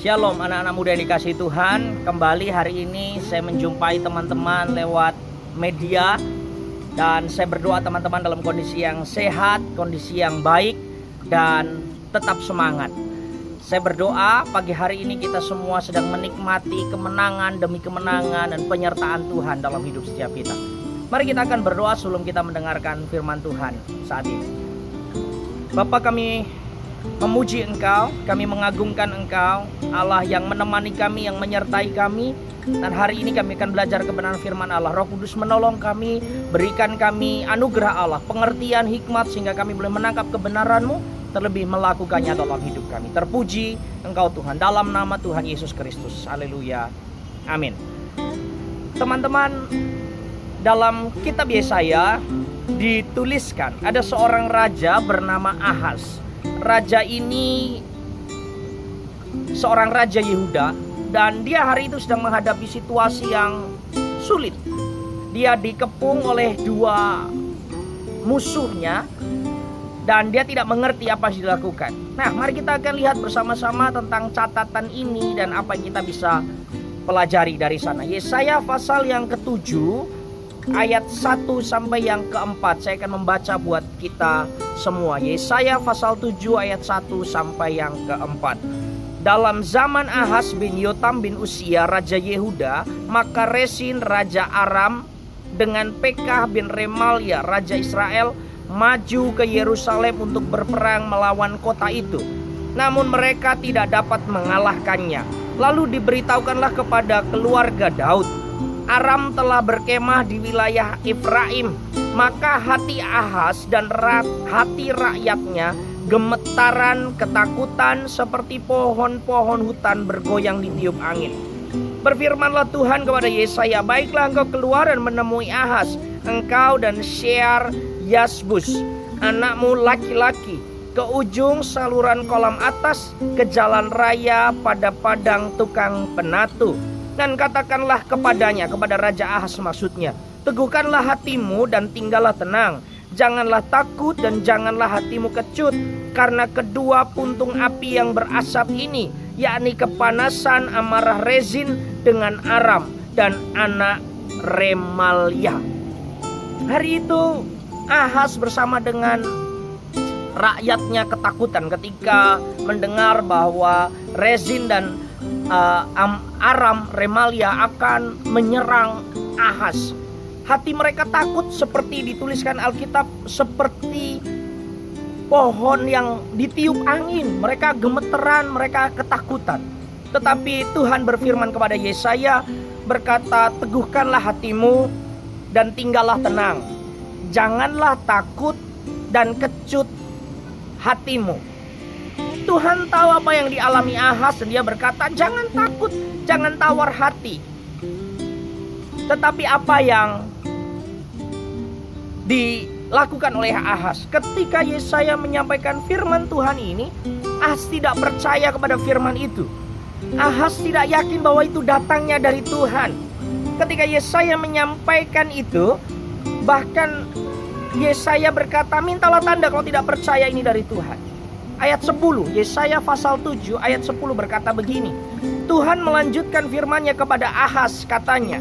Shalom anak-anak muda yang dikasihi Tuhan. Kembali hari ini saya menjumpai teman-teman lewat media. Dan saya berdoa teman-teman dalam kondisi yang sehat, kondisi yang baik, dan tetap semangat. Saya berdoa pagi hari ini kita semua sedang menikmati kemenangan demi kemenangan dan penyertaan Tuhan dalam hidup setiap kita. Mari kita akan berdoa sebelum kita mendengarkan firman Tuhan saat ini. Bapa, kami memuji Engkau, kami mengagungkan Engkau, Allah yang menemani kami, yang menyertai kami. Dan hari ini kami akan belajar kebenaran firman Allah. Roh Kudus menolong kami, berikan kami anugerah Allah, pengertian, hikmat, sehingga kami boleh menangkap kebenaran-Mu, terlebih melakukannya dalam hidup kami. Terpuji Engkau Tuhan, dalam nama Tuhan Yesus Kristus. Haleluya, amin. Teman-teman, dalam kitab Yesaya dituliskan ada seorang raja bernama Ahaz. Raja ini seorang raja Yehuda, dan dia hari itu sedang menghadapi situasi yang sulit. Dia dikepung oleh dua musuhnya dan dia tidak mengerti apa yang dilakukan. Nah, mari kita akan lihat bersama-sama tentang catatan ini dan apa yang kita bisa pelajari dari sana. Yesaya pasal yang ke-7 ayat 1 sampai yang ke-4. Saya akan membaca buat kita semua. Yesaya pasal 7 ayat 1 sampai yang ke-4. Dalam zaman Ahaz bin Yotam bin Usia raja Yehuda, maka Rezin raja Aram dengan Pekah bin Remalia raja Israel maju ke Yerusalem untuk berperang melawan kota itu. Namun mereka tidak dapat mengalahkannya. Lalu diberitahukanlah kepada keluarga Daud, Aram telah berkemah di wilayah Efraim. Maka hati Ahaz dan hati rakyatnya gemetaran ketakutan seperti pohon-pohon hutan bergoyang ditiup angin. Berfirmanlah Tuhan kepada Yesaya, baiklah engkau keluar dan menemui Ahaz, engkau dan Shear Yasbus, anakmu laki-laki, ke ujung saluran kolam atas, ke jalan raya pada padang tukang penatu. Dan katakanlah kepadanya, kepada Raja Ahaz maksudnya, teguhkanlah hatimu dan tinggallah tenang. Janganlah takut dan janganlah hatimu kecut, karena kedua puntung api yang berasap ini, yakni kepanasan amarah Rezin dengan Aram dan anak Remalia. Hari itu Ahaz bersama dengan rakyatnya ketakutan ketika mendengar bahwa Rezin dan Aram Remalia akan menyerang Ahaz. Hati mereka takut, seperti dituliskan Alkitab, seperti pohon yang ditiup angin. Mereka gemeteran, mereka ketakutan. Tetapi Tuhan berfirman kepada Yesaya, berkata, teguhkanlah hatimu dan tinggallah tenang. Janganlah takut dan kecut hatimu. Tuhan tahu apa yang dialami Ahaz, dan dia berkata, jangan takut, jangan tawar hati. Tetapi apa yang dilakukan oleh Ahaz? Ketika Yesaya menyampaikan firman Tuhan ini, Ahaz tidak percaya kepada firman itu. Ahaz tidak yakin bahwa itu datangnya dari Tuhan. Ketika Yesaya menyampaikan itu, bahkan Yesaya berkata, mintalah tanda kalau tidak percaya ini dari Tuhan. Ayat 10, Yesaya pasal 7 ayat 10 berkata begini, Tuhan melanjutkan firman-Nya kepada Ahaz, katanya,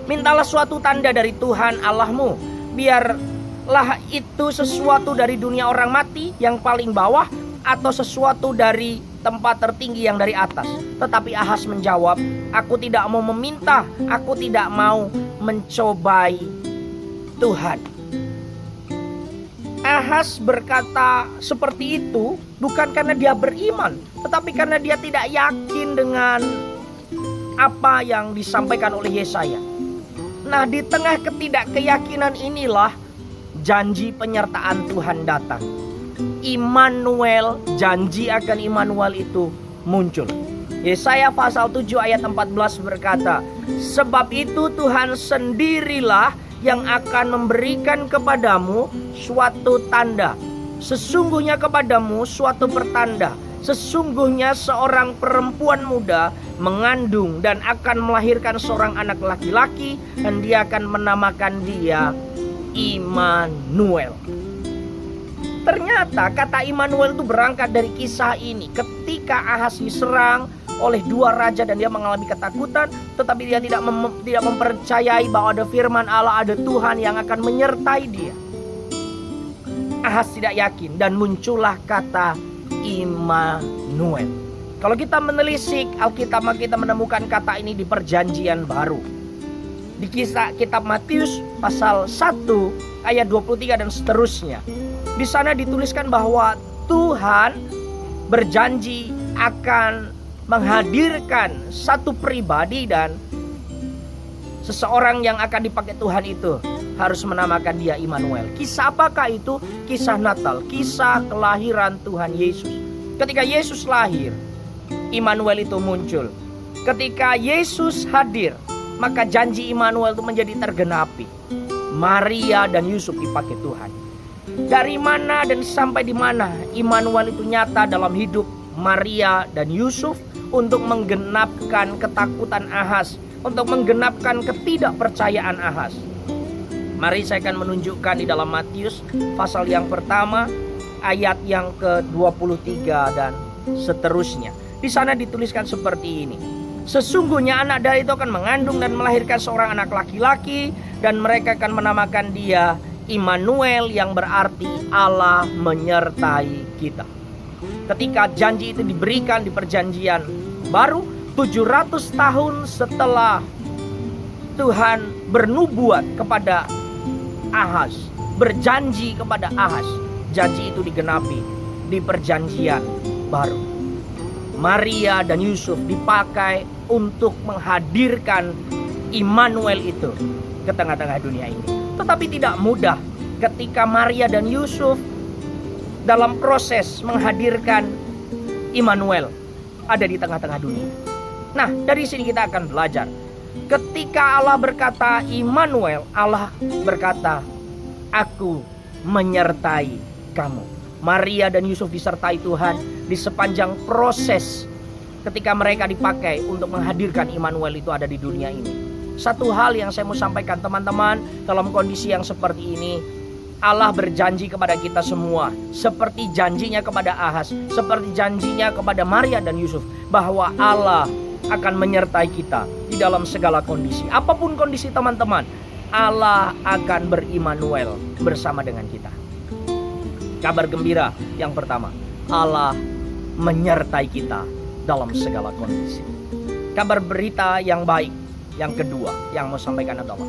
mintalah suatu tanda dari Tuhan Allahmu, biarlah itu sesuatu dari dunia orang mati yang paling bawah, atau sesuatu dari tempat tertinggi yang dari atas. Tetapi Ahaz menjawab, aku tidak mau meminta, aku tidak mau mencobai Tuhan. Ahaz berkata seperti itu bukan karena dia beriman, tetapi karena dia tidak yakin dengan apa yang disampaikan oleh Yesaya. Nah, di tengah ketidakkeyakinan inilah janji penyertaan Tuhan datang. Immanuel, janji akan Immanuel itu muncul. Yesaya pasal 7 ayat 14 berkata, sebab itu Tuhan sendirilah yang akan memberikan kepadamu suatu tanda. Sesungguhnya kepadamu suatu pertanda. Sesungguhnya seorang perempuan muda mengandung dan akan melahirkan seorang anak laki-laki, dan dia akan menamakan dia Immanuel. Ternyata kata Immanuel itu berangkat dari kisah ini. Ketika Ahaz diserang oleh dua raja dan dia mengalami ketakutan, tetapi dia tidak mempercayai bahwa ada firman Allah, ada Tuhan yang akan menyertai dia. Ahaz tidak yakin dan muncullah kata Immanuel. Kalau kita menelisik Alkitab, kita menemukan kata ini di Perjanjian Baru. Di kisah kitab Matius pasal 1 ayat 23 dan seterusnya. Di sana dituliskan bahwa Tuhan berjanji akan menghadirkan satu pribadi dan seseorang yang akan dipakai Tuhan itu harus menamakan dia Immanuel. Kisah apakah itu? Kisah Natal, kisah kelahiran Tuhan Yesus. Ketika Yesus lahir, Immanuel itu muncul. Ketika Yesus hadir, maka janji Immanuel itu menjadi tergenapi. Maria dan Yusuf dipakai Tuhan. Dari mana dan sampai di mana Immanuel itu nyata dalam hidup Maria dan Yusuf untuk menggenapkan ketakutan Ahaz, untuk menggenapkan ketidakpercayaan Ahaz. Mari saya akan menunjukkan di dalam Matius pasal yang pertama ayat yang ke-23 dan seterusnya. Di sana dituliskan seperti ini. Sesungguhnya anak dari itu akan mengandung dan melahirkan seorang anak laki-laki, dan mereka akan menamakan dia Immanuel, yang berarti Allah menyertai kita. Ketika janji itu diberikan di Perjanjian Baru, 700 tahun setelah Tuhan bernubuat kepada Ahaz, berjanji kepada Ahaz, janji itu digenapi di Perjanjian Baru. Maria dan Yusuf dipakai untuk menghadirkan Immanuel itu ke tengah-tengah dunia ini. Tetapi tidak mudah ketika Maria dan Yusuf dalam proses menghadirkan Immanuel ada di tengah-tengah dunia. Nah, dari sini kita akan belajar. Ketika Allah berkata Immanuel, Allah berkata, aku menyertai kamu. Maria dan Yusuf disertai Tuhan di sepanjang proses ketika mereka dipakai untuk menghadirkan Immanuel itu ada di dunia ini. Satu hal yang saya mau sampaikan teman-teman, dalam kondisi yang seperti ini, Allah berjanji kepada kita semua, seperti janjinya kepada Ahaz, seperti janjinya kepada Maria dan Yusuf, bahwa Allah akan menyertai kita di dalam segala kondisi. Apapun kondisi teman-teman, Allah akan berimmanuel bersama dengan kita. Kabar gembira yang pertama, Allah menyertai kita dalam segala kondisi. Kabar berita yang baik yang kedua yang mau sampaikan adalah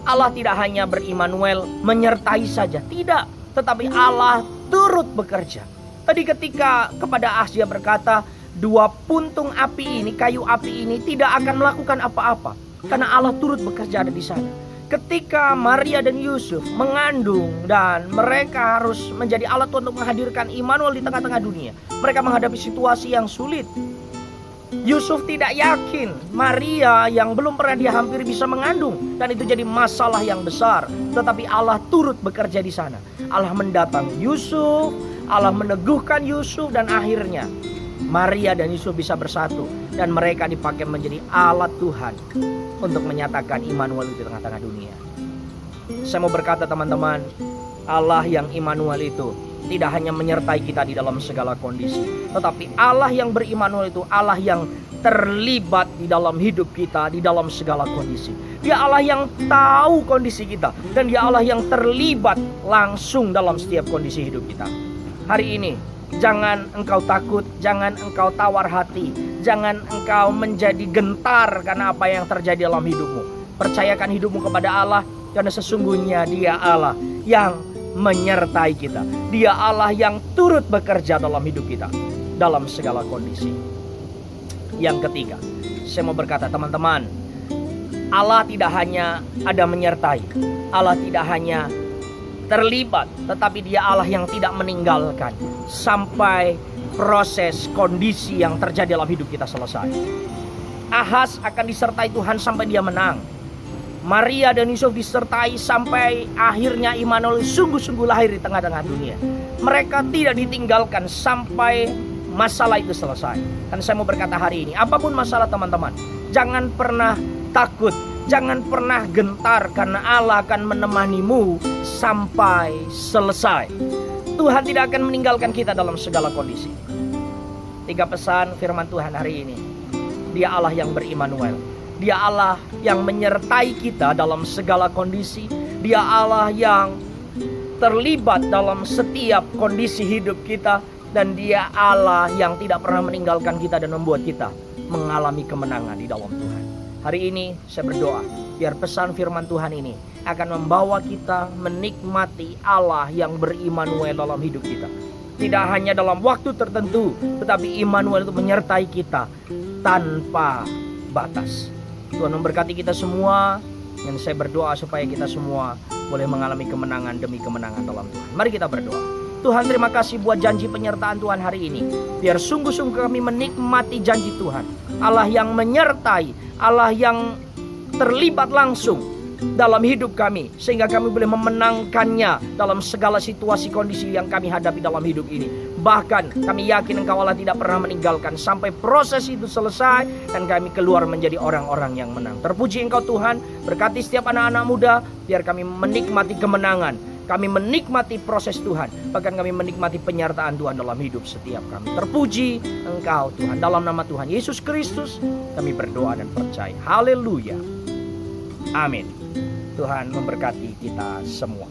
Allah tidak hanya berimmanuel menyertai saja, tidak, tetapi Allah turut bekerja. Tadi ketika kepada Ahaz dia berkata, dua puntung api ini, kayu api ini tidak akan melakukan apa-apa karena Allah turut bekerja ada di sana. Ketika Maria dan Yusuf mengandung dan mereka harus menjadi alat untuk menghadirkan Immanuel di tengah-tengah dunia, mereka menghadapi situasi yang sulit. Yusuf tidak yakin Maria yang belum pernah dia hampiri bisa mengandung, dan itu jadi masalah yang besar. Tetapi Allah turut bekerja di sana. Allah mendatangi Yusuf, Allah meneguhkan Yusuf, dan akhirnya Maria dan Yusuf bisa bersatu dan mereka dipakai menjadi alat Tuhan untuk menyatakan Immanuel di tengah-tengah dunia. Saya mau berkata teman-teman, Allah yang Immanuel itu tidak hanya menyertai kita di dalam segala kondisi, tetapi Allah yang berimmanuel itu Allah yang terlibat di dalam hidup kita di dalam segala kondisi. Dia Allah yang tahu kondisi kita, dan dia Allah yang terlibat langsung dalam setiap kondisi hidup kita. Hari ini jangan engkau takut, jangan engkau tawar hati, jangan engkau menjadi gentar karena apa yang terjadi dalam hidupmu. Percayakan hidupmu kepada Allah, karena sesungguhnya dia Allah yang menyertai kita. Dia Allah yang turut bekerja dalam hidup kita dalam segala kondisi. Yang ketiga, saya mau berkata teman-teman, Allah tidak hanya ada menyertai, Allah tidak hanya terlibat, tetapi dia Allah yang tidak meninggalkan sampai proses kondisi yang terjadi dalam hidup kita selesai. Ahaz akan disertai Tuhan sampai dia menang. Maria dan Yusuf disertai sampai akhirnya Immanuel sungguh-sungguh lahir di tengah-tengah dunia. Mereka tidak ditinggalkan sampai masalah itu selesai. Dan saya mau berkata hari ini, apapun masalah teman-teman, jangan pernah takut, jangan pernah gentar, karena Allah akan menemanimu sampai selesai. Tuhan tidak akan meninggalkan kita dalam segala kondisi. 3 pesan firman Tuhan hari ini. Dia Allah yang berimmanuel. Dia Allah yang menyertai kita dalam segala kondisi. Dia Allah yang terlibat dalam setiap kondisi hidup kita. Dan dia Allah yang tidak pernah meninggalkan kita dan membuat kita mengalami kemenangan di dalam Tuhan. Hari ini saya berdoa, biar pesan firman Tuhan ini akan membawa kita menikmati Allah yang berimmanuel dalam hidup kita. Tidak hanya dalam waktu tertentu, tetapi Immanuel itu menyertai kita tanpa batas. Tuhan memberkati kita semua, dan saya berdoa supaya kita semua boleh mengalami kemenangan demi kemenangan dalam Tuhan. Mari kita berdoa. Tuhan, terima kasih buat janji penyertaan Tuhan hari ini. Biar sungguh-sungguh kami menikmati janji Tuhan. Allah yang menyertai, Allah yang terlibat langsung dalam hidup kami, sehingga kami boleh memenangkannya dalam segala situasi kondisi yang kami hadapi dalam hidup ini. Bahkan kami yakin Engkau Allah tidak pernah meninggalkan sampai proses itu selesai dan kami keluar menjadi orang-orang yang menang. Terpuji Engkau Tuhan, berkati setiap anak-anak muda, biar kami menikmati kemenangan, kami menikmati proses Tuhan, bahkan kami menikmati penyertaan Tuhan dalam hidup setiap kami. Terpuji Engkau Tuhan, dalam nama Tuhan Yesus Kristus kami berdoa dan percaya. Haleluya. Amin. Tuhan memberkati kita semua.